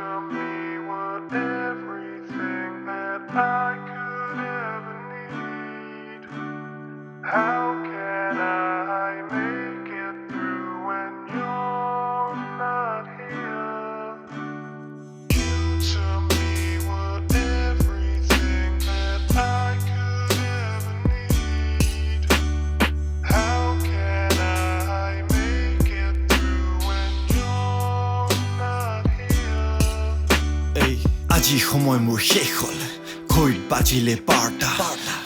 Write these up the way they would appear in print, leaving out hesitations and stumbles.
to me were everything that I could ever need. How can I make it through when you're not here? You to me were everything that I could ever need. How can I make it through when you're not here? Ey, আজি সময় মোৰ শেষ হ'ল ঘড়ীত বাজিলে 12টা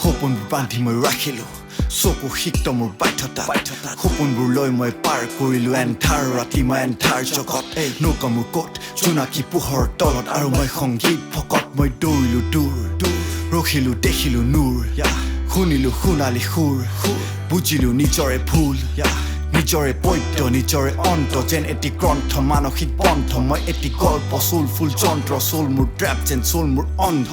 সপোনবোৰ বান্ধি মই ৰাখিলোঁ চকু সিক্ত মোৰ বাধ্যতা সপোনবোৰ লৈ মই পাৰ কৰিলোঁ এন্ধাৰ ৰাতি মই এন্ধাৰ জগত নৌকা মোৰ ক'ত জোনাকী পোহৰ তলত আৰু মই সংগীত ভকত মই দৌৰিলোঁ দূৰ ৰখিলোঁ দেখিলোঁ নূৰ শুনিলোঁ সোণালী সুৰ বুজিলোঁ নিজৰে ভুল নিজৰে পদ্য নিজৰে অন্ত যেন এটি গ্ৰন্থ মানসিক বন্ধ মই এটি গল্প চুল ফুল যন্ত্ৰ চুল মোৰ ড্ৰেপ যেন চুল মোৰ অন্ধ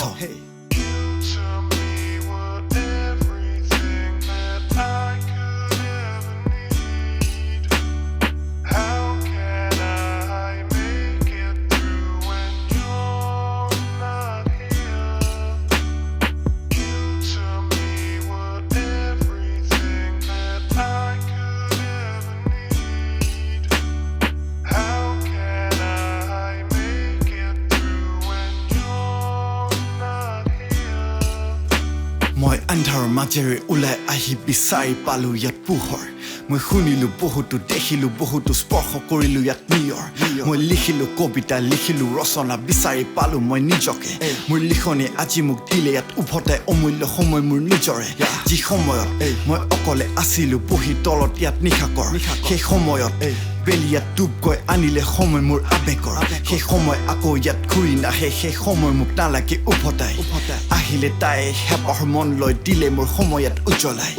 মই আন্ধাৰৰ মাজেৰে ওলাই আহি বিচাৰি পালো ইয়াত পোহৰ মই শুনিলো বহুতো দেখিলো বহুতো স্পৰ্শ কৰিলো ইয়াত নিয়ৰ মই লিখিলো কবিতা লিখিলো ৰচনা বিচাৰি পালো মই নিজকে মোৰ লিখনি আজি মোক দিলে ইয়াত উভতাই অমূল্য সময় মোৰ নিজৰে যি সময়ত মই অকলে আছিলো বহি তলত ইয়াত নিশাকৰ সেই সময়ত বেলিয়াত ডুব গৈ আনিলে সময় মোৰ আবেগৰ সেই সময় আকৌ ইয়াত ঘূৰি নাহে সেই সময় মোক নালাগে উভতাই আহিলে তাই হেঁপাহৰ মন লৈ দিলে মোৰ সময়ত উজ্বলাই